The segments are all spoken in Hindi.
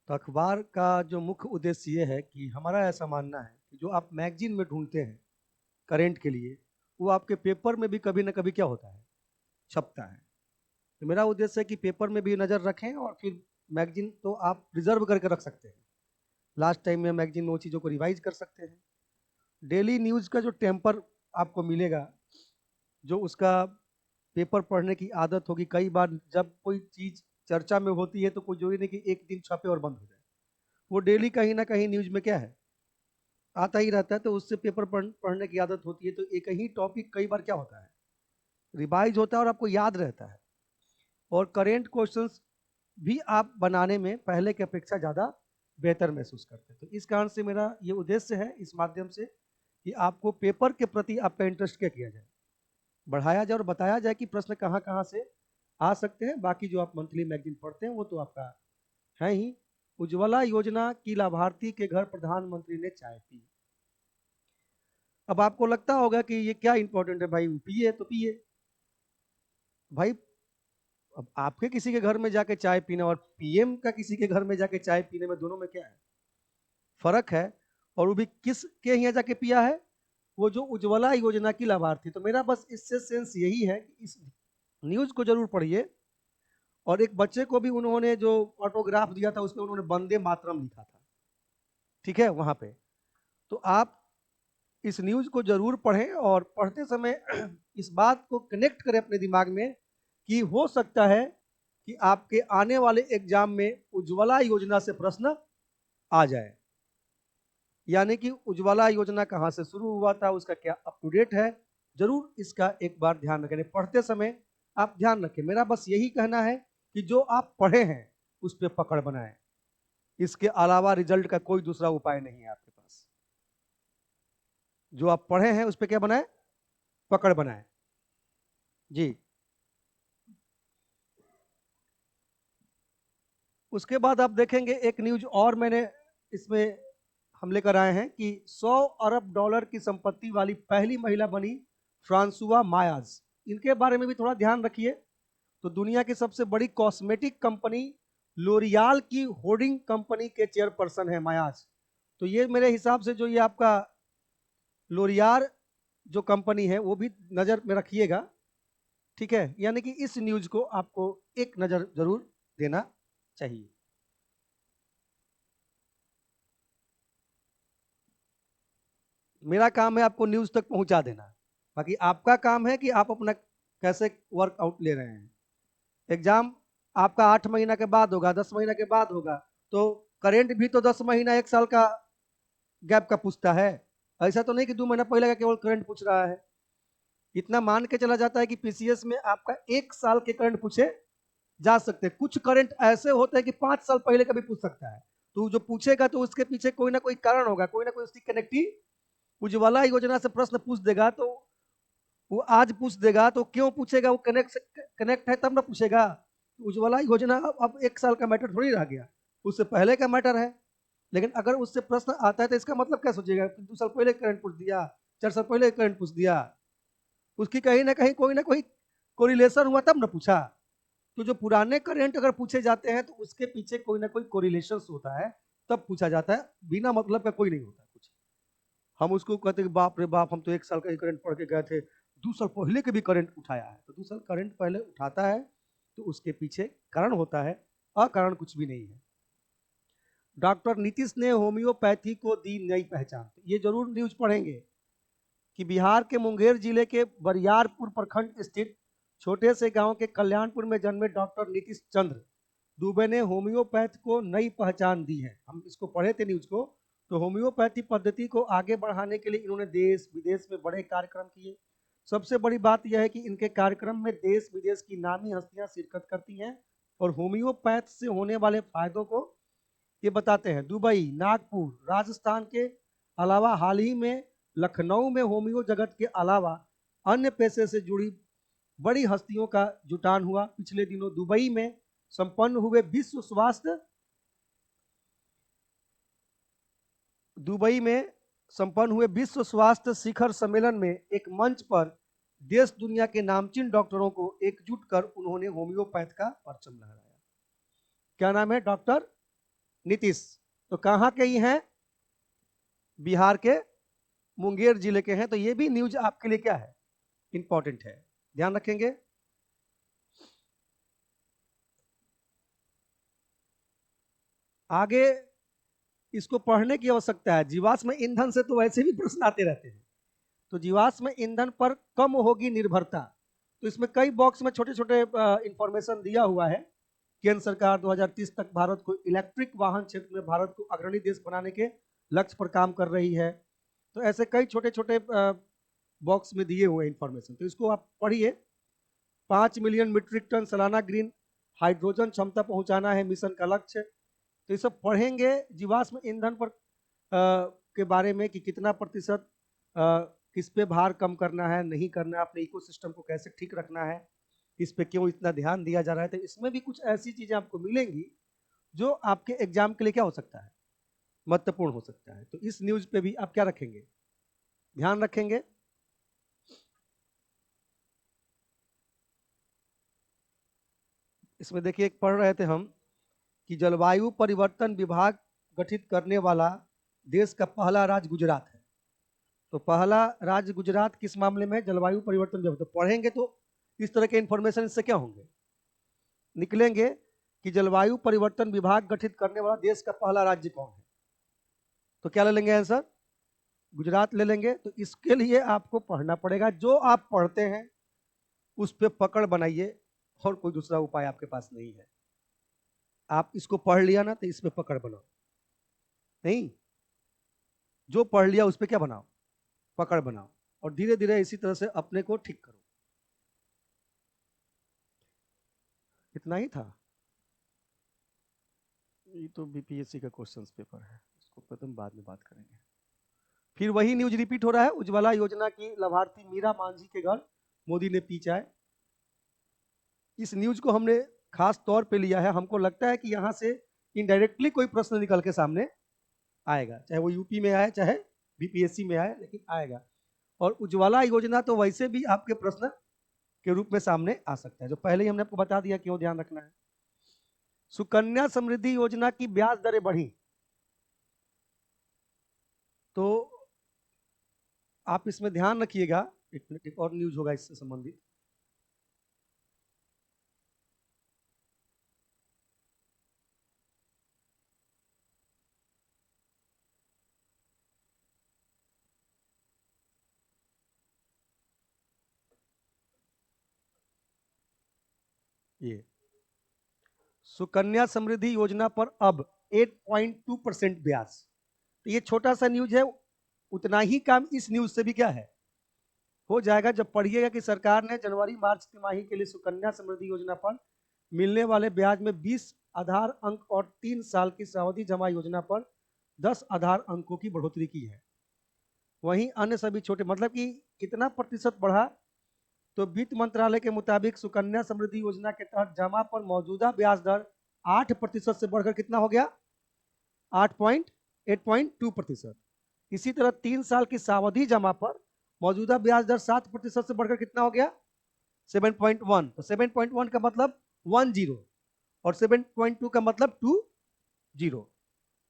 तो अखबार का जो मुख्य उद्देश्य ये है कि हमारा ऐसा मानना है कि जो आप मैगजीन में ढूंढते हैं करेंट के लिए, वो आपके पेपर में भी कभी ना कभी क्या होता है, छपता है। तो मेरा उद्देश्य है कि पेपर में भी नज़र रखें और फिर मैगजीन तो आप रिजर्व करके रख सकते हैं। लास्ट टाइम में मैगजीन में वो चीज़ों को रिवाइज कर सकते हैं। डेली न्यूज़ का जो टेम्पर आपको मिलेगा, जो उसका पेपर पढ़ने की आदत होगी, कई बार जब कोई चीज़ चर्चा में होती है तो कोई जरूरी नहीं कि एक दिन छपे और बंद हो जाए। वो डेली कहीं ना कहीं न्यूज़ में क्या है, आता ही रहता है, तो उससे पेपर पढ़ने की आदत होती है। तो एक ही टॉपिक कई बार क्या होता है, रिवाइज होता है और आपको याद रहता है। और करेंट क्वेश्चंस भी आप बनाने में पहले की अपेक्षा ज़्यादा बेहतर महसूस करते हैं। तो इस कारण से मेरा ये उद्देश्य है इस माध्यम से कि आपको पेपर के प्रति आपका इंटरेस्ट क्या किया जाए, बढ़ाया जाए और बताया जाए कि प्रश्न कहाँ कहाँ से आ सकते हैं। बाकी जो आप मंथली मैगजीन पढ़ते हैं वो तो आपका है ही। उज्ज्वला योजना की लाभार्थी के घर प्रधानमंत्री ने चाय पी। अब आपको लगता होगा कि ये क्या इंपॉर्टेंट है भाई, पिए तो पिए भाई। अब आपके किसी के घर में जाके चाय पीना और पीएम का किसी के घर में जाके चाय पीने में दोनों में क्या है, फर्क है। और वो भी किस के यहाँ जाके पिया है, वो जो उज्ज्वला योजना की लाभार्थी। तो मेरा बस इससे सेंस यही है कि इस न्यूज को जरूर पढ़िए। और एक बच्चे को भी उन्होंने जो ऑटोग्राफ दिया था उसमें उन्होंने वंदे मातरम लिखा था, ठीक है, वहां पे। तो आप इस न्यूज को जरूर पढ़ें और पढ़ते समय इस बात को कनेक्ट करें अपने दिमाग में कि हो सकता है कि आपके आने वाले एग्जाम में उज्ज्वला योजना से प्रश्न आ जाए। यानी कि उज्ज्वला योजना कहाँ से शुरू हुआ था, उसका क्या अप टू डेट है, जरूर इसका एक बार ध्यान रखें। पढ़ते समय आप ध्यान रखें। मेरा बस यही कहना है कि जो आप पढ़े हैं उस पर पकड़ बनाएं। इसके अलावा रिजल्ट का कोई दूसरा उपाय नहीं है आपके पास। जो आप पढ़े हैं उस पर क्या बनाए, पकड़ बनाए जी। उसके बाद आप देखेंगे एक न्यूज और मैंने इसमें हम लेकर आए हैं कि 100 अरब डॉलर की संपत्ति वाली पहली महिला बनी फ्रांसुआ मायाज। इनके बारे में भी थोड़ा ध्यान रखिए। तो दुनिया की सबसे बड़ी कॉस्मेटिक कंपनी लोरियाल की होर्डिंग कंपनी के चेयरपर्सन है मायाज। तो ये मेरे हिसाब से जो ये आपका लोरियाल जो कंपनी है वो भी नजर में रखिएगा, ठीक है। यानी कि इस न्यूज को आपको एक नजर जरूर देना चाहिए। मेरा काम है आपको न्यूज तक पहुंचा देना, बाकी आपका काम है कि आप अपना कैसे वर्कआउट ले रहे हैं। एग्जाम आपका 8 महीना के बाद होगा, 10 महीना के बाद होगा। तो करेंट भी तो 10 महीना 1 साल का गैप का पूछता है। ऐसा तो नहीं कि 2 महीना पहले का केवल करंट पूछ रहा है। इतना मान के चला जाता है कि पीसीएस में आपका 1 साल के करंट पूछे जा सकते हैं। कुछ करंट ऐसे होते हैं कि 5 साल पहले का भी पूछ सकता है। तो जो पूछेगा तो उसके पीछे कोई ना कोई कारण होगा, कोई ना कोई उसकी कनेक्टिव। उज्ज्वला योजना से प्रश्न पूछ देगा तो वो आज पूछ देगा, तो क्यों पूछेगा, वो कनेक्ट कनेक्ट है तब ना पूछेगा। उज्ज्वला योजना अब 1 साल का मैटर थोड़ी रह गया, उससे पहले का मैटर है। लेकिन अगर उससे प्रश्न आता है तो इसका मतलब क्या सोचिएगा, 2 साल पहले करंट पूछ दिया, 4 साल पहले करंट पूछ दिया। उसकी कहीं ना कोई कोरिलेशन हुआ तब ना पूछा। तो जो पुराने करंट अगर पूछे जाते हैं तो उसके पीछे कोई ना कोई कोरिलेशन होता है, तब पूछा जाता है। बिना मतलब का कोई नहीं होता कुछ। हम उसको कहते हैं बाप रे बाप, हम तो 1 साल का ही करंट पढ़ के गए थे, 2 साल पहले के भी करंट उठाया है। तो 2 साल करंट पहले उठाता है तो उसके पीछे कारण होता है, अकारण कुछ भी नहीं है। डॉक्टर नीतीश ने होम्योपैथी को दी नई पहचान। ये जरूर न्यूज पढ़ेंगे कि बिहार के मुंगेर जिले के बरियारपुर प्रखंड स्थित छोटे से गांव के कल्याणपुर में जन्मे डॉक्टर नीतीश चंद्र दुबे ने होम्योपैथ को नई पहचान दी है। हम इसको पढ़े थे न्यूज को। तो होम्योपैथी पद्धति को आगे बढ़ाने के लिए इन्होंने देश विदेश में बड़े कार्यक्रम किए। सबसे बड़ी बात यह है कि इनके कार्यक्रम में देश विदेश की नामी हस्तियां शिरकत करती हैं और होम्योपैथ से होने वाले फायदों को ये बताते हैं। दुबई, नागपुर, राजस्थान के अलावा हाल ही में लखनऊ में होमियो जगत के अलावा अन्य पेशे से जुड़ी बड़ी हस्तियों का जुटान हुआ। पिछले दिनों दुबई में संपन्न हुए विश्व स्वास्थ्य शिखर सम्मेलन में एक मंच पर देश दुनिया के नामचीन डॉक्टरों को एकजुट कर उन्होंने होम्योपैथ का परचम लहराया। क्या नाम है, डॉक्टर नीतीश। तो कहाँ के ही हैं? बिहार के मुंगेर जिले के हैं। तो ये भी न्यूज आपके लिए क्या है? इंपॉर्टेंट है, ध्यान रखेंगे। आगे इसको पढ़ने की आवश्यकता है। जीवाश्म ईंधन से तो वैसे भी प्रश्न आते रहते हैं। तो जीवाश्म ईंधन पर कम होगी निर्भरता। तो इसमें कई बॉक्स में छोटे छोटे इंफॉर्मेशन दिया हुआ है। केंद्र सरकार 2030 तक भारत को इलेक्ट्रिक वाहन क्षेत्र में भारत को अग्रणी देश बनाने के लक्ष्य पर काम कर रही है। तो ऐसे कई छोटे छोटे बॉक्स में दिए हुए इंफॉर्मेशन, तो इसको आप पढ़िए। 5 मिलियन मीट्रिक टन सालाना ग्रीन हाइड्रोजन क्षमता पहुंचाना है मिशन का लक्ष्य। तो ये सब पढ़ेंगे। जीवाश्म ईंधन पर के बारे में कि कितना प्रतिशत किस पे भार कम करना है, नहीं करना है, अपने इकोसिस्टम को कैसे ठीक रखना है, इस पे क्यों इतना ध्यान दिया जा रहा है। तो इसमें भी कुछ ऐसी चीजें आपको मिलेंगी जो आपके एग्जाम के लिए क्या हो सकता है, महत्वपूर्ण हो सकता है। तो इस न्यूज पे भी आप क्या रखेंगे, ध्यान रखेंगे। इसमें देखिए, एक पढ़ रहे थे हम कि जलवायु परिवर्तन विभाग गठित करने वाला देश का पहला राज्य गुजरात है। तो पहला राज्य गुजरात किस मामले में? जलवायु परिवर्तन विभाग। तो पढ़ेंगे तो इस तरह के इंफॉर्मेशन इससे क्या होंगे, निकलेंगे कि जलवायु परिवर्तन विभाग गठित करने वाला देश का पहला राज्य कौन है। तो क्या ले लेंगे आंसर? गुजरात ले लेंगे। तो इसके लिए आपको पढ़ना पड़ेगा। जो आप पढ़ते हैं उस पर पकड़ बनाइए, और कोई दूसरा उपाय आपके पास नहीं है। आप इसको पढ़ लिया ना, तो इस पे पकड़ बनाओ। नहीं, जो पढ़ लिया उस पे क्या बनाओ, पकड़ बनाओ, और धीरे धीरे इसी तरह से अपने को ठीक करो। इतना ही था। ये तो बीपीएससी का क्वेश्चंस पेपर है, इसको प्रथम बाद में बात करेंगे। फिर वही न्यूज रिपीट हो रहा है। उज्ज्वला योजना की लाभार्थी मीरा मांझी के घर मोदी ने पी चाय। इस न्यूज को हमने खास तौर पे लिया है। हमको लगता है कि यहाँ से इनडायरेक्टली कोई प्रश्न निकल के सामने आएगा, चाहे वो यूपी में आए चाहे बीपीएससी में आए, लेकिन आएगा। और उज्ज्वला योजना तो वैसे भी आपके प्रश्न के रूप में सामने आ सकता है, जो पहले ही हमने आपको बता दिया क्यों ध्यान रखना है। सुकन्या समृद्धि योजना की ब्याज दरें बढ़ी। तो आप इसमें ध्यान रखिएगा। एक मिनट, एक और न्यूज होगा इससे संबंधित। ये सुकन्या समृद्धि योजना पर अब 8.2% ब्याज। तो ये छोटा सा न्यूज है। उतना ही काम इस न्यूज से भी क्या है, हो जाएगा जब पढ़िएगा कि सरकार ने जनवरी मार्च तिमाही के लिए सुकन्या समृद्धि योजना पर मिलने वाले ब्याज में 20 आधार अंक और 3 साल की सावधि जमा योजना पर 10 आधार अंकों की बढ़ोतरी की है। वहीं अन्य सभी छोटे, मतलब कि कितना प्रतिशत बढ़ा? तो वित्त मंत्रालय के मुताबिक सुकन्या समृद्धि योजना के तहत जमा पर मौजूदा ब्याज दर 8% से बढ़कर कितना हो गया? 8.2%। इसी तरह 3 साल की सावधि जमा पर मौजूदा ब्याज दर 7% से बढ़कर कितना हो गया? 7.1। तो 7.1 का मतलब 10, और 7.2 का मतलब 20।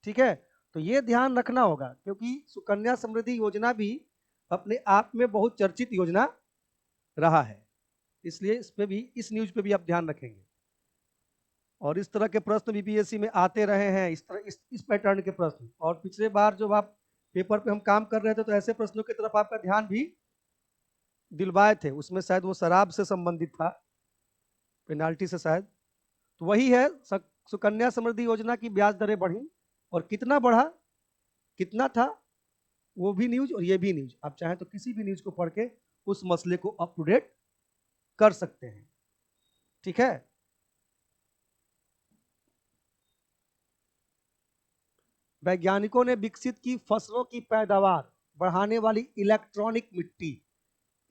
ठीक है, तो ये ध्यान रखना होगा, क्योंकि सुकन्या समृद्धि योजना भी अपने आप में बहुत चर्चित योजना रहा है। इसलिए इस पे भी, इस न्यूज पे भी आप ध्यान रखेंगे। और इस तरह के प्रश्न बीपीएससी में आते रहे हैं, इस तरह इस पैटर्न के प्रश्न। और पिछले बार जब आप पेपर पे हम काम कर रहे थे तो ऐसे प्रश्नों की तरफ आपका ध्यान भी दिलवाए थे। उसमें शायद वो शराब से संबंधित था, पेनाल्टी से शायद। तो वही है, सुकन्या समृद्धि योजना की ब्याज दरें बढ़ी। और कितना बढ़ा, कितना था, वो भी न्यूज और ये भी न्यूज। आप चाहें तो किसी भी न्यूज को पढ़ के उस मसले को अप टू डेट कर सकते हैं। ठीक है, वैज्ञानिकों ने विकसित की फसलों की पैदावार बढ़ाने वाली इलेक्ट्रॉनिक मिट्टी।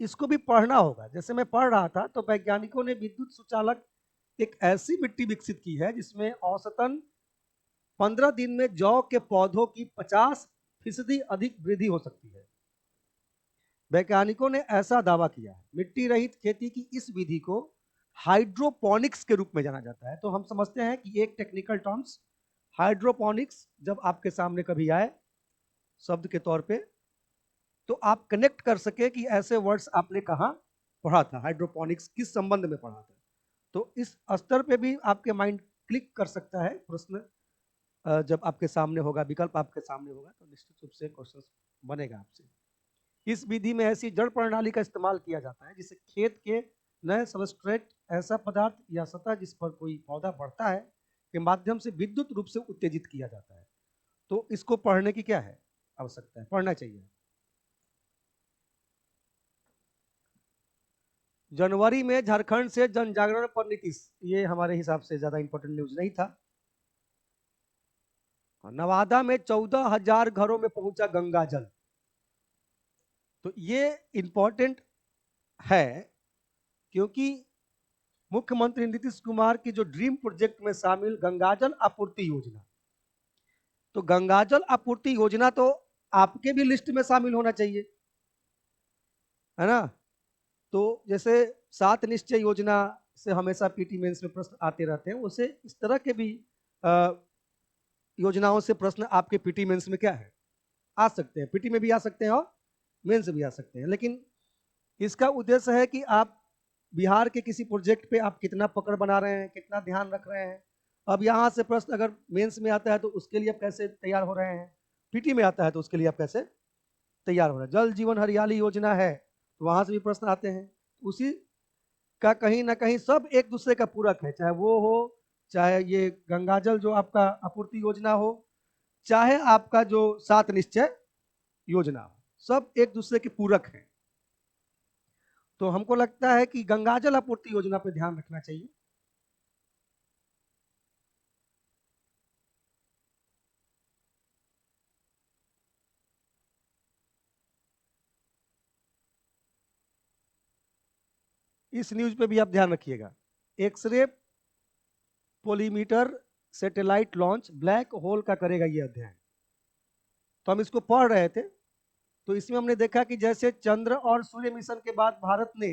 इसको भी पढ़ना होगा। जैसे मैं पढ़ रहा था तो वैज्ञानिकों ने विद्युत सुचालक एक ऐसी मिट्टी विकसित की है जिसमें औसतन 15 दिन में जौ के पौधों की 50% अधिक वृद्धि हो सकती है। वैज्ञानिकों ने ऐसा दावा किया है। मिट्टी रहित खेती की इस विधि को हाइड्रोपोनिक्स के रूप में जाना जाता है। तो हम समझते हैं कि एक टेक्निकल टर्म्स हाइड्रोपोनिक्स जब आपके सामने कभी आए शब्द के तौर पे, तो आप कनेक्ट कर सके कि ऐसे वर्ड्स आपने कहाँ पढ़ा था, हाइड्रोपोनिक्स किस संबंध में पढ़ा था। तो इस स्तर पे भी आपके माइंड क्लिक कर सकता है प्रश्न। जब आपके सामने होगा, विकल्प आपके सामने होगा, तो निश्चित रूप से क्वेश्चन बनेगा आपसे। इस विधि में ऐसी जड़ प्रणाली का इस्तेमाल किया जाता है जिससे खेत के नए सबस्ट्रेट, ऐसा पदार्थ या सतह जिस पर कोई पौधा बढ़ता है, के माध्यम से विद्युत रूप से उत्तेजित किया जाता है। तो इसको पढ़ने की क्या है आवश्यकता है, पढ़ना चाहिए। जनवरी में झारखंड से जन जागरण पर नीतीश, ये हमारे हिसाब से ज्यादा इंपॉर्टेंट न्यूज नहीं था। नवादा में 14,000 घरों में पहुंचा गंगा जल, तो ये इंपॉर्टेंट है क्योंकि मुख्यमंत्री नीतीश कुमार की जो ड्रीम प्रोजेक्ट में शामिल गंगाजल आपूर्ति योजना, तो गंगाजल आपूर्ति योजना तो आपके भी लिस्ट में शामिल होना चाहिए, है ना। तो जैसे 7 निश्चय योजना से हमेशा पीटी मेंस में प्रश्न आते रहते हैं, उसे इस तरह के भी योजनाओं से प्रश्न आपके पीटी मेंस में क्या है, आ सकते हैं। पीटी में भी आ सकते हैं और मेंस भी आ सकते हैं। लेकिन इसका उद्देश्य है कि आप बिहार के किसी प्रोजेक्ट पे आप कितना पकड़ बना रहे हैं, कितना ध्यान रख रहे हैं। अब यहाँ से प्रश्न अगर मेंस में आता है तो उसके लिए आप कैसे तैयार हो रहे हैं, पीटी में आता है तो उसके लिए आप कैसे तैयार हो रहे हैं। जल जीवन हरियाली योजना है तो वहां से भी प्रश्न आते हैं। उसी का कहीं ना कहीं सब एक दूसरे का पूरक है, चाहे वो हो, चाहे ये गंगाजल जो आपका आपूर्ति योजना हो, चाहे आपका जो 7 निश्चय योजना हो, सब एक दूसरे के पूरक हैं। तो हमको लगता है कि गंगाजल आपूर्ति योजना पे ध्यान रखना चाहिए। इस न्यूज पे भी आप ध्यान रखिएगा। X ray polarimeter satellite launch, black hole का करेगा ये अध्ययन। तो हम इसको पढ़ रहे थे, तो इसमें हमने देखा कि जैसे चंद्र और सूर्य मिशन के बाद भारत ने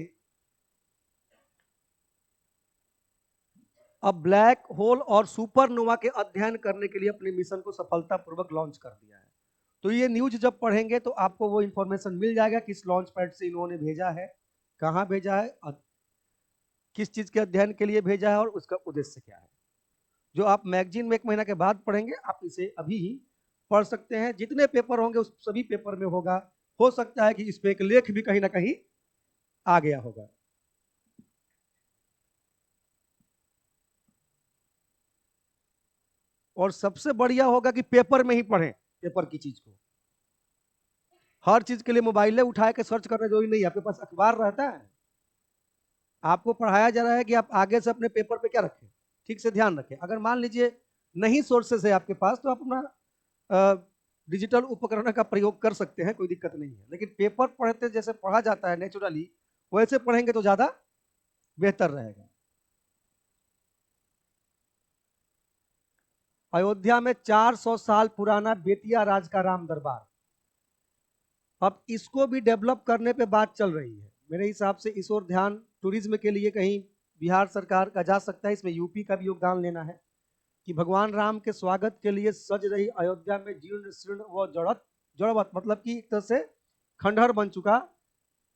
अब ब्लैक होल और सुपरनोवा के अध्ययन करने के लिए अपने मिशन को सफलतापूर्वक लॉन्च कर दिया है। तो ये न्यूज जब पढ़ेंगे तो आपको वो इंफॉर्मेशन मिल जाएगा किस लॉन्च पैड से इन्होंने भेजा है, कहाँ भेजा है, किस चीज के अध्ययन के लिए भेजा है और उसका उद्देश्य क्या है। जो आप मैगजीन में 1 महीना के बाद पढ़ेंगे, आप इसे अभी ही पढ़ सकते हैं। जितने पेपर होंगे उस सभी पेपर में होगा। हो सकता है कि इस पे एक लेख भी कहीं ना कहीं आ गया होगा। और सबसे बढ़िया होगा कि पेपर में ही पढ़ें पेपर की चीज को। हर चीज के लिए मोबाइल उठा के सर्च करना जरूरी नहीं है, आपके पास अखबार रहता है। आपको पढ़ाया जा रहा है कि आप आगे से अपने पेपर पे क्या रखें, ठीक से ध्यान रखें। अगर मान लीजिए नहीं सोर्सेस है आपके पास, तो आप अपना डिजिटल उपकरण का प्रयोग कर सकते हैं, कोई दिक्कत नहीं है। लेकिन पेपर पढ़ते जैसे पढ़ा जाता है नेचुरली, वैसे पढ़ेंगे तो ज्यादा बेहतर रहेगा। अयोध्या में 400 साल पुराना बेतिया राज का राम दरबार, अब इसको भी डेवलप करने पे बात चल रही है। मेरे हिसाब से इस ओर ध्यान टूरिज्म के लिए कहीं बिहार सरकार का जा सकता है। इसमें यूपी का भी योगदान लेना है कि भगवान राम के स्वागत के लिए सज रही अयोध्या में जीर्ण शीर्ण व जड़वत मतलब कि एक तरह से खंडहर बन चुका,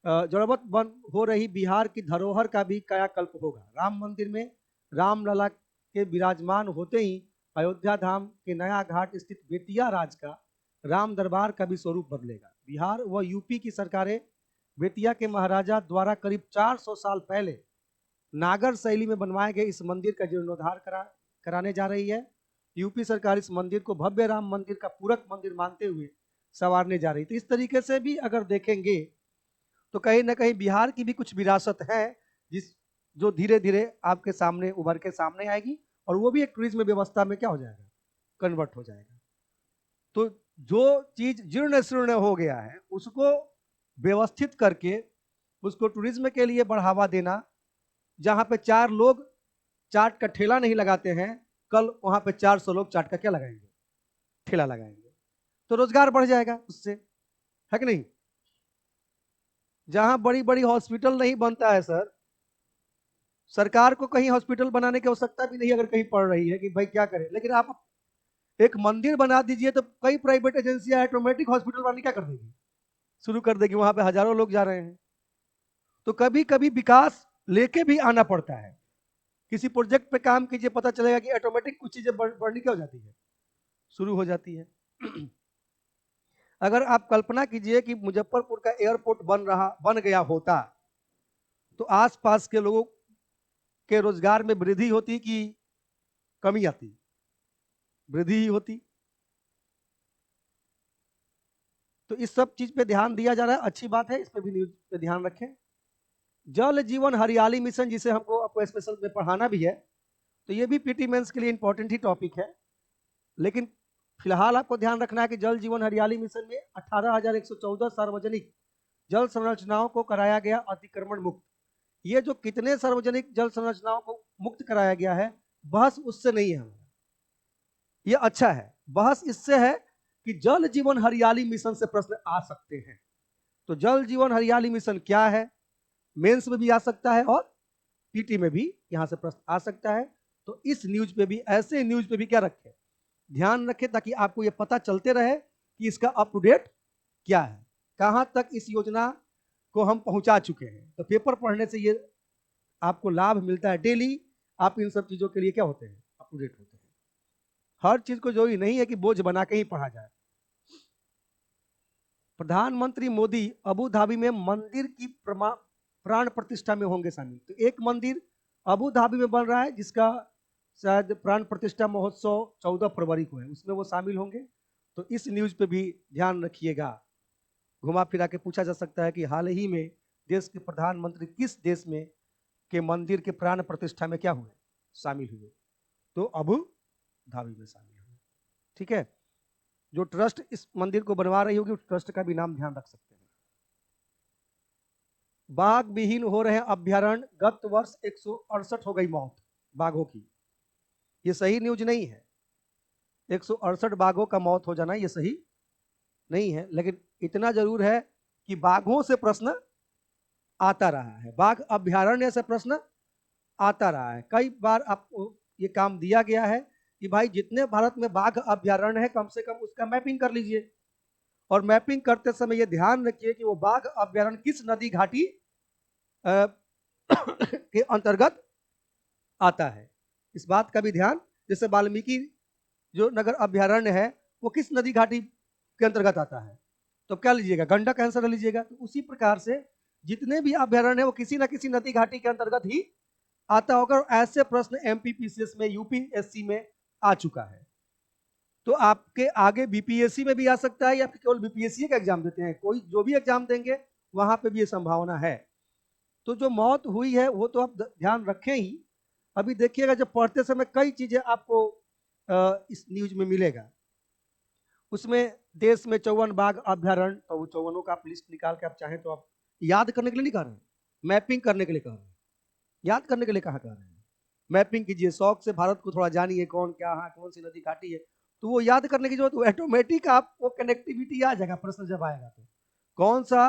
जड़वत बन हो रही बिहार की धरोहर का भी कायाकल्प होगा। राम मंदिर में रामलला के विराजमान होते ही अयोध्या धाम के नया घाट स्थित बेतिया राज का राम दरबार का भी स्वरूप बदलेगा। बिहार व यूपी की सरकारें बेतिया के महाराजा द्वारा करीब 400 साल पहले नागर शैली में बनवाए गए इस मंदिर का जीर्णोद्धार कराने जा रही है। यूपी सरकार इस मंदिर को भव्य राम मंदिर का पूरक मंदिर मानते हुए संवारने जा रही है। तो इस तरीके से भी अगर देखेंगे तो कहीं ना कहीं बिहार की भी कुछ विरासत है जिस जो धीरे धीरे आपके सामने उभर के सामने आएगी, और वो भी एक टूरिज्म व्यवस्था में क्या हो जाएगा, कन्वर्ट हो जाएगा। तो जो चीज जीर्ण शीर्ण हो गया है उसको व्यवस्थित करके उसको टूरिज्म के लिए बढ़ावा देना। जहां पे 4 लोग चाट का ठेला नहीं लगाते हैं, कल वहां पे 400 लोग चाट का क्या लगाएंगे, ठेला लगाएंगे। तो रोजगार बढ़ जाएगा उससे, है कि नहीं। जहां बड़ी बड़ी हॉस्पिटल नहीं बनता है सर, सरकार को कहीं हॉस्पिटल बनाने की आवश्यकता भी नहीं अगर कहीं पड़ रही है कि भाई क्या करें। लेकिन आप एक मंदिर बना दीजिए तो कई प्राइवेट एजेंसियां ऑटोमेटिक हॉस्पिटल बनाने क्या कर देगी, शुरू कर देगी, वहां पे हजारों लोग जा रहे हैं। तो कभी कभी विकास लेके भी आना पड़ता है। किसी प्रोजेक्ट पे काम कीजिए, पता चलेगा कि ऑटोमेटिक कुछ चीजें बढ़नी क्या हो जाती है, शुरू हो जाती है। अगर आप कल्पना कीजिए कि मुजफ्फरपुर का एयरपोर्ट बन गया होता, तो आसपास के लोगों के रोजगार में वृद्धि होती कि कमी आती? वृद्धि ही होती। तो इस सब चीज पे ध्यान दिया जा रहा है, अच्छी बात है, इस पे भी न्यूज पे ध्यान रखें। जल जीवन हरियाली मिशन, जिसे हमको आपको स्पेशल में पढ़ाना भी है, तो ये भी पीटी मेंस के लिए इंपॉर्टेंट ही टॉपिक है। लेकिन फिलहाल आपको ध्यान रखना है कि जल जीवन हरियाली मिशन में 18,114 सार्वजनिक जल संरचनाओं को कराया गया अतिक्रमण मुक्त। ये जो कितने सार्वजनिक जल संरचनाओं को मुक्त कराया गया है, बहस उससे नहीं है हमारा, ये अच्छा है। बहस इससे है कि जल जीवन हरियाली मिशन से प्रश्न आ सकते हैं। तो जल जीवन हरियाली मिशन क्या है, मेंस में भी आ सकता है और पीटी में भी यहां से प्रश्न आ सकता है। तो इस न्यूज पे भी, ऐसे न्यूज पे भी क्या रखें, ध्यान रखें, ताकि आपको ये पता चलते रहे कि इसका अप टू डेट क्या है, कहां तक इस योजना को हम पहुंचा चुके हैं। तो पेपर पढ़ने से ये आपको लाभ मिलता है, डेली आप इन सब चीजों के लिए क्या होते हैं, अप टू डेट होते हैं। हर चीज को जरूरी नहीं है कि बोझ बना के ही पढ़ा जाए। प्रधानमंत्री मोदी अबू धाबी में मंदिर की प्राण प्रतिष्ठा में होंगे शामिल। तो एक मंदिर अबू धाबी में बन रहा है जिसका शायद प्राण प्रतिष्ठा महोत्सव 14 फरवरी को है, उसमें वो शामिल होंगे। तो इस न्यूज पे भी ध्यान रखिएगा। घुमा फिरा के पूछा जा सकता है कि हाल ही में देश के प्रधानमंत्री किस देश में के मंदिर के प्राण प्रतिष्ठा में क्या हुए, शामिल हुए? तो अबू धाबी में शामिल हुए। ठीक है, जो ट्रस्ट इस मंदिर को बनवा रही होगी उस ट्रस्ट का भी नाम ध्यान रख सकते हैं। बाघ विहीन हो रहे हैं अभ्यारण्य, गत वर्ष 168 हो गई मौत बाघों की। ये सही न्यूज नहीं है, 168 बाघों का मौत हो जाना ये सही नहीं है। लेकिन इतना जरूर है कि बाघों से प्रश्न आता रहा है, बाघ अभ्यारण्य से प्रश्न आता रहा है। कई बार आपको ये काम दिया गया है कि भाई जितने भारत में बाघ अभ्यारण्य है कम से कम उसका मैपिंग कर लीजिए, और मैपिंग करते समय ये ध्यान रखिए कि वो बाघ अभ्यारण्य किस नदी घाटी के अंतर्गत आता है। इस बात का भी ध्यान, जैसे वाल्मीकि जो नगर अभ्यारण्य है वो किस नदी घाटी के अंतर्गत आता है, तो क्या लीजिएगा, गंडक आंसर लीजिएगा। तो उसी प्रकार से जितने भी अभ्यारण्य है वो किसी ना किसी नदी घाटी के अंतर्गत ही आता होगा। ऐसे प्रश्न एमपीपीसीएस में, यूपीएससी में आ चुका है। तो आपके आगे बीपीएससी में भी आ सकता है, या फिर केवल बीपीएससी का एग्जाम देते हैं, कोई जो भी एग्जाम देंगे वहां पे भी ये संभावना है। तो जो मौत हुई है वो तो आप ध्यान रखें ही। अभी देखिएगा जब पढ़ते समय कई चीजें आपको इस न्यूज में मिलेगा। उसमें देश में 54 बाघ अभ्यारण्य, तो वो 54 का आप लिस्ट निकाल के आप चाहें तो आप याद करने के लिए नहीं कह रहे हैं, मैपिंग करने के लिए कह रहे हैं। याद करने के लिए कहा कह रहे हैं, मैपिंग कीजिए, शौक से भारत को थोड़ा जानिए, कौन क्या है, कौन सी नदी घाटी है। तो वो याद करने की जरूरत, ऑटोमेटिक आपको कनेक्टिविटी आ जाएगा। प्रश्न जब आएगा तो कौन सा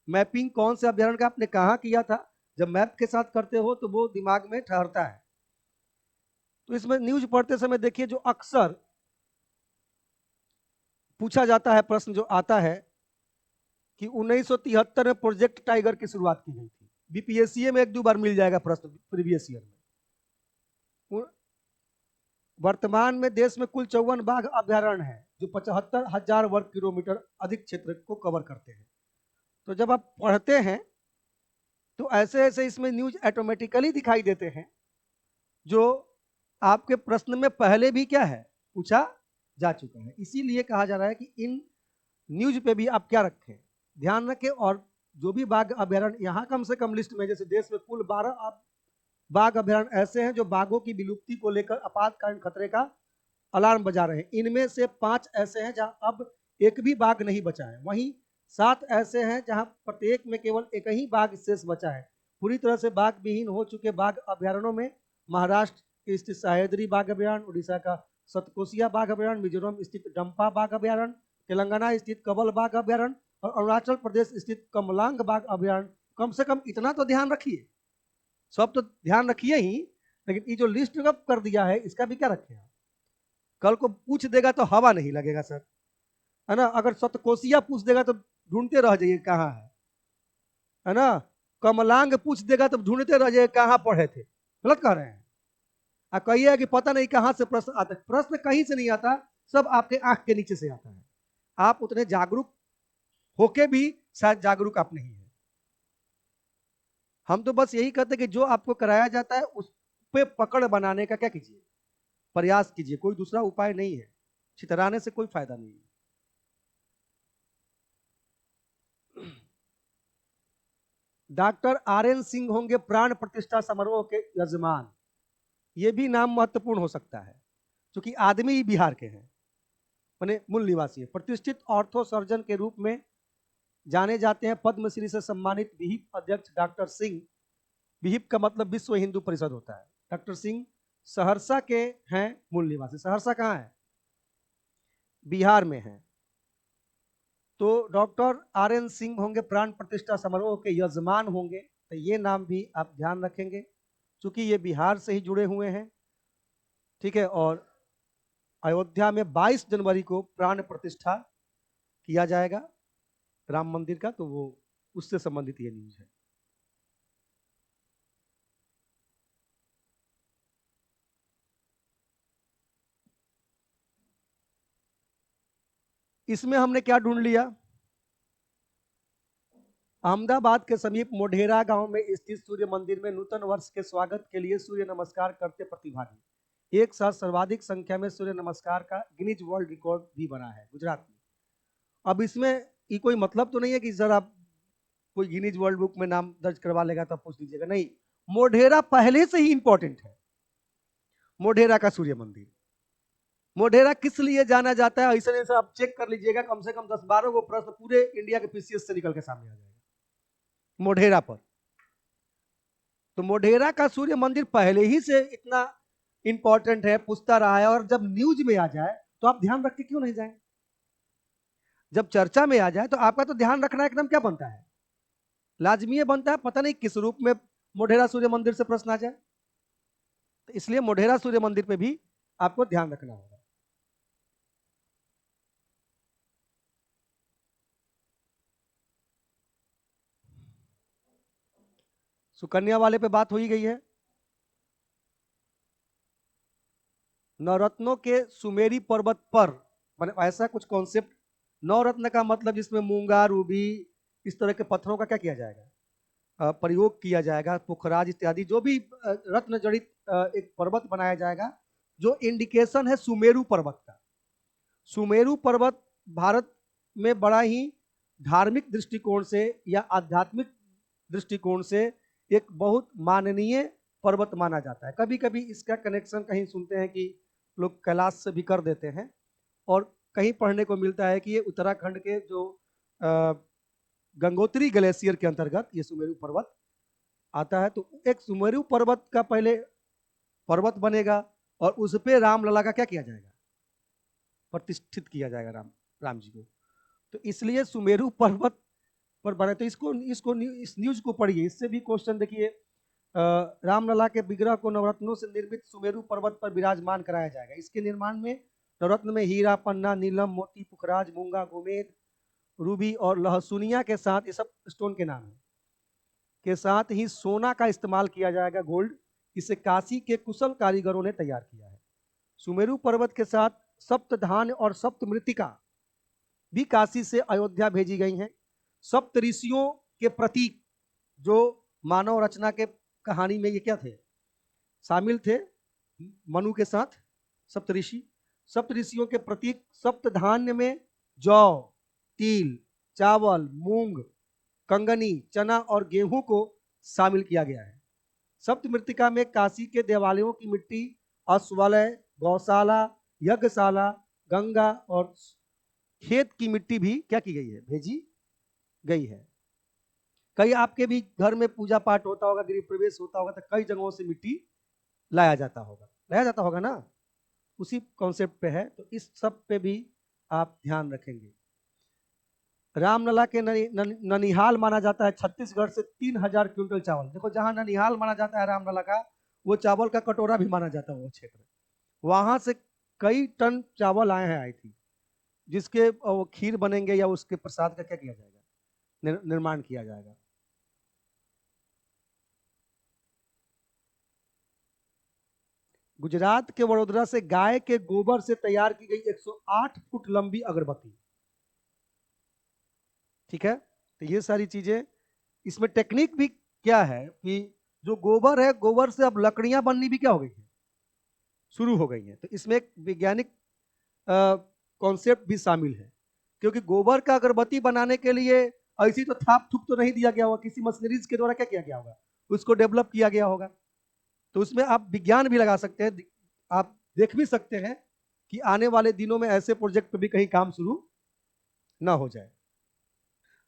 मैपिंग, कौन से अभ्यारण्य का आपने कहाँ किया था, जब मैप के साथ करते हो तो वो दिमाग में ठहरता है। तो इसमें न्यूज पढ़ते समय देखिए, जो अक्सर पूछा जाता है, प्रश्न जो आता है कि 1973 में प्रोजेक्ट टाइगर की शुरुआत की गई थी। बीपीएससी में एक दो बार मिल जाएगा प्रश्न प्रीवियस ईयर में। वर्तमान में देश में कुल 54 बाघ अभ्यारण्य है जो 75,000 वर्ग किलोमीटर अधिक क्षेत्र को कवर करते हैं। तो जब आप पढ़ते हैं तो ऐसे ऐसे इसमें न्यूज ऑटोमेटिकली दिखाई देते हैं जो आपके प्रश्न में पहले भी क्या है, पूछा जा चुका है। इसीलिए कहा जा रहा है कि इन न्यूज पे भी आप क्या रखें, ध्यान रखें। और जो भी बाघ अभ्यारण्य यहाँ कम से कम लिस्ट में, जैसे देश में कुल 12 बाघ अभ्यारण्य ऐसे हैं जो बाघों की विलुप्ति को लेकर आपातकालीन खतरे का अलार्म बजा रहे हैं। इनमें से 5 ऐसे हैं जहां अब एक भी बाघ नहीं बचा है, वहीं 7 ऐसे हैं जहां प्रत्येक में केवल एक ही बाघ शेष बचा है। पूरी तरह से बाघ विहीन हो चुके बाघ अभ्यारण्यों में महाराष्ट्र के स्थित सह्याद्री बाघ अभ्यारण्य, उड़ीसा का सतकोसिया बाघ अभ्यारण्य, मिजोरम स्थित डंपा बाघ अभ्यारण्य, तेलंगाना स्थित कबल बाघ अभ्यारण्य और अरुणाचल प्रदेश स्थित कमलांग बाघ अभ्यारण्य। कम से कम इतना तो ध्यान रखिए, सब तो ध्यान रखिए ही, लेकिन ये जो लिस्ट अब कर दिया है इसका भी क्या रखें। कल को पूछ देगा तो हवा नहीं लगेगा सर, है ना। अगर सतकोशिया पूछ देगा तो ढूंढते रह जाइए कहाँ है ना। कमलांग पूछ देगा तो ढूंढते रह जाइए कहाँ पढ़े थे। गलत कह रहे हैं। कहिए कि पता नहीं कहाँ से प्रश्न आता है, प्रश्न कहीं से नहीं आता, सब आपके आंख के नीचे से आता है। आप उतने जागरूक होके भी शायद जागरूक आप नहीं है। हम तो बस यही कहते हैं कि जो आपको कराया जाता है उस पे पकड़ बनाने का क्या कीजिए, प्रयास कीजिए, कोई दूसरा उपाय नहीं है। छितराने से कोई फायदा नहीं है। Doctor RN. सिंह होंगे प्राण प्रतिष्ठा समारोह के यजमान। ये भी नाम महत्वपूर्ण हो सकता है क्योंकि आदमी ही बिहार के हैं, माने मूल निवासी है। प्रतिष्ठित ऑर्थो सर्जन के रूप में जाने जाते हैं। पद्मश्री से सम्मानित विहिप अध्यक्ष डॉक्टर सिंह। विहिप का मतलब विश्व हिंदू परिषद होता है। डॉक्टर सिंह सहरसा के हैं मूल निवासी। सहरसा कहाँ है? बिहार में है। तो डॉक्टर आर.एन. सिंह होंगे प्राण प्रतिष्ठा समारोह के यजमान होंगे, तो ये नाम भी आप ध्यान रखेंगे क्योंकि ये बिहार से ही जुड़े हुए हैं। ठीक है। और अयोध्या में 22 जनवरी को प्राण प्रतिष्ठा किया जाएगा राम मंदिर का, तो वो उससे संबंधित ये न्यूज है। इसमें हमने क्या ढूंढ लिया? अहमदाबाद के समीप मोढेरा गांव में स्थित सूर्य मंदिर में नूतन वर्ष के स्वागत के लिए सूर्य नमस्कार करते प्रतिभागी। एक साथ सर्वाधिक संख्या में सूर्य नमस्कार का गिनीज वर्ल्ड रिकॉर्ड भी बना है गुजरात में। अब इसमें ये कोई मतलब तो नहीं है कि सर आप कोई गिनीज वर्ल्ड बुक में नाम दर्ज करवा लेगा तो पूछ लीजिएगा, नहीं। मोढेरा पहले से ही इंपॉर्टेंट है। मोढेरा का सूर्य मंदिर, मोढेरा किस लिए जाना जाता है, ऐसे नहीं सर आप चेक कर लीजिएगा, कम से कम 10-12 को प्रश्न पूरे इंडिया के पीसीएस से निकल के सामने आ जाएगा मोढेरा पर। तो मोढेरा का सूर्य मंदिर पहले ही से इतना इंपॉर्टेंट है, पूछता रहा है, और जब न्यूज में आ जाए तो आप ध्यान रख के क्यों नहीं जाए? जब चर्चा में आ जाए तो आपका तो ध्यान रखना एकदम क्या बनता है, लाजमी बनता है। पता नहीं किस रूप में मोढेरा सूर्य मंदिर से प्रश्न आ जाए, तो इसलिए मोढेरा सूर्य मंदिर पे भी आपको ध्यान रखना होगा। सुकन्या वाले पे बात हो ही गई है। नवरत्नों के सुमेरी पर्वत पर, मतलब ऐसा कुछ कॉन्सेप्ट, नवरत्न का मतलब जिसमें मूंगा, रूबी, इस तरह के पत्थरों का क्या किया जाएगा, प्रयोग किया जाएगा। पुखराज इत्यादि जो भी रत्न जड़ित एक पर्वत बनाया जाएगा, जो इंडिकेशन है सुमेरु पर्वत का। सुमेरु पर्वत भारत में बड़ा ही धार्मिक दृष्टिकोण से या आध्यात्मिक दृष्टिकोण से एक बहुत माननीय पर्वत माना जाता है। कभी कभी इसका कनेक्शन कहीं सुनते हैं कि लोग कैलाश से भी कर देते हैं, और कहीं पढ़ने को मिलता है कि ये उत्तराखंड के जो गंगोत्री ग्लेशियर के अंतर्गत ये सुमेरु पर्वत आता है। तो एक सुमेरु पर्वत का पहले पर्वत बनेगा और उस पे रामलला का क्या किया जाएगा, प्रतिष्ठित किया जाएगा राम जी को। तो इसलिए सुमेरु पर्वत पर बने। तो इसको इसको इस न्यूज को पढ़िए, इससे भी क्वेश्चन देखिए। रामलला के विग्रह को नवरत्नों से निर्मित सुमेरु पर्वत पर विराजमान कराया जाएगा। इसके निर्माण में नवरत्न में हीरा, पन्ना, नीलम, मोती, पुखराज, मूंगा, गोमेद, रूबी और लहसुनिया के साथ, ये सब स्टोन के नाम है, के साथ ही सोना का इस्तेमाल किया जाएगा, गोल्ड। इसे काशी के कुशल कारीगरों ने तैयार किया है। सुमेरु पर्वत के साथ सप्तधान्य और सप्तमृतिका भी काशी से अयोध्या भेजी गई हैं। सप्त ऋषियों के प्रतीक जो मानव रचना के कहानी में ये क्या थे, शामिल थे मनु के साथ सप्त ऋषि। सप्त ऋषियों के प्रतीक सप्त धान्य में जौ, तिल, चावल, मूंग, कंगनी, चना और गेहूं को शामिल किया गया है। सप्त मृतिका में काशी के देवालयों की मिट्टी, अश्वलय, गौशाला, यज्ञशाला, गंगा और खेत की मिट्टी भी क्या की गई है, भेजी गई है। कई आपके भी घर में पूजा पाठ होता होगा, गृह प्रवेश होता होगा, तो कई जगहों से मिट्टी लाया जाता होगा ना, उसी कॉन्सेप्ट पे है। तो इस सब पे भी आप ध्यान रखेंगे। रामलला के ननिहाल माना जाता है छत्तीसगढ़ से 3000 क्विंटल चावल। देखो जहां ननिहाल माना जाता है रामलला का, वो चावल का कटोरा भी माना जाता है वो क्षेत्र, वहां से कई टन चावल आए हैं आई थी, जिसके वो खीर बनेंगे या उसके प्रसाद का क्या किया जाएगा, निर्माण किया जाएगा। गुजरात के वडोदरा से गाय के गोबर से तैयार की गई 108 फुट लंबी अगरबत्ती। ठीक है, तो ये सारी चीजें, इसमें टेक्निक भी क्या है कि जो गोबर है, गोबर से अब लकड़ियां बननी भी क्या हो गई है, शुरू हो गई है। तो इसमें एक वैज्ञानिक कॉन्सेप्ट भी शामिल है, क्योंकि गोबर का अगरबत्ती बनाने के लिए ऐसी तो थाप थूप तो नहीं दिया गया होगा, किसी मशीनरीज के द्वारा क्या किया गया होगा, उसको डेवलप किया गया होगा। तो उसमें आप विज्ञान भी लगा सकते हैं, आप देख भी सकते हैं कि आने वाले दिनों में ऐसे प्रोजेक्ट पे भी कहीं काम शुरू ना हो जाए।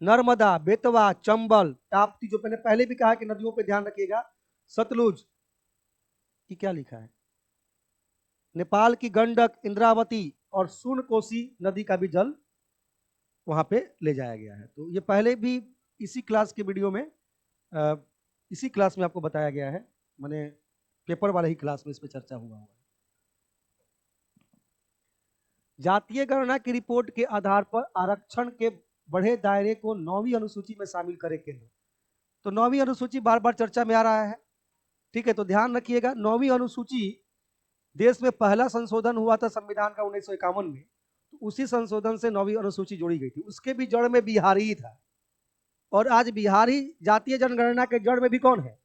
नर्मदा, बेतवा, चंबल, ताप्ती, जो मैंने पहले भी कहा कि नदियों पे ध्यान रखिएगा, सतलुज की क्या लिखा है, नेपाल की गंडक, इंद्रावती और सूर्णकोसी नदी का भी जल वहां पे ले जाया गया है। तो ये पहले भी इसी क्लास के वीडियो में इसी क्लास में आपको बताया गया है, मैंने पेपर वाले ही क्लास में इस पर चर्चा हुआ है। जातीय गणना की रिपोर्ट के आधार पर आरक्षण के बढ़े दायरे को 9वीं अनुसूची में शामिल करे केंद्र। तो 9वीं अनुसूची बार बार चर्चा में आ रहा है, ठीक है, तो ध्यान रखिएगा 9वीं अनुसूची देश में पहला संशोधन हुआ था संविधान का 1951 में, तो उसी संशोधन से 9वीं अनुसूची जोड़ी गई थी, उसके भी जड़ में बिहारी ही था। और आज बिहारी जातीय जनगणना के जड़ में भी कौन है,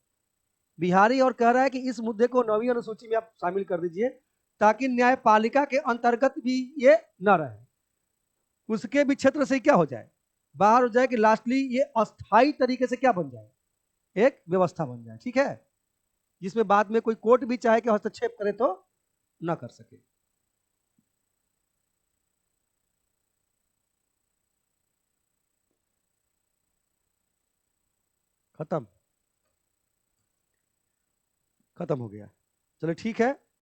बिहारी, और कह रहा है कि इस मुद्दे को 9वीं अनुसूची में आप शामिल कर दीजिए, ताकि न्यायपालिका के अंतर्गत भी ये न रहे, उसके भी क्षेत्र से क्या हो जाए, बाहर हो जाए, कि लास्टली ये अस्थायी तरीके से क्या बन जाए, एक व्यवस्था बन जाए, ठीक है, जिसमें बाद में कोई कोर्ट भी चाहे कि हस्तक्षेप करे तो ना कर सके। खत्म, खत्म हो गया, चलो ठीक है।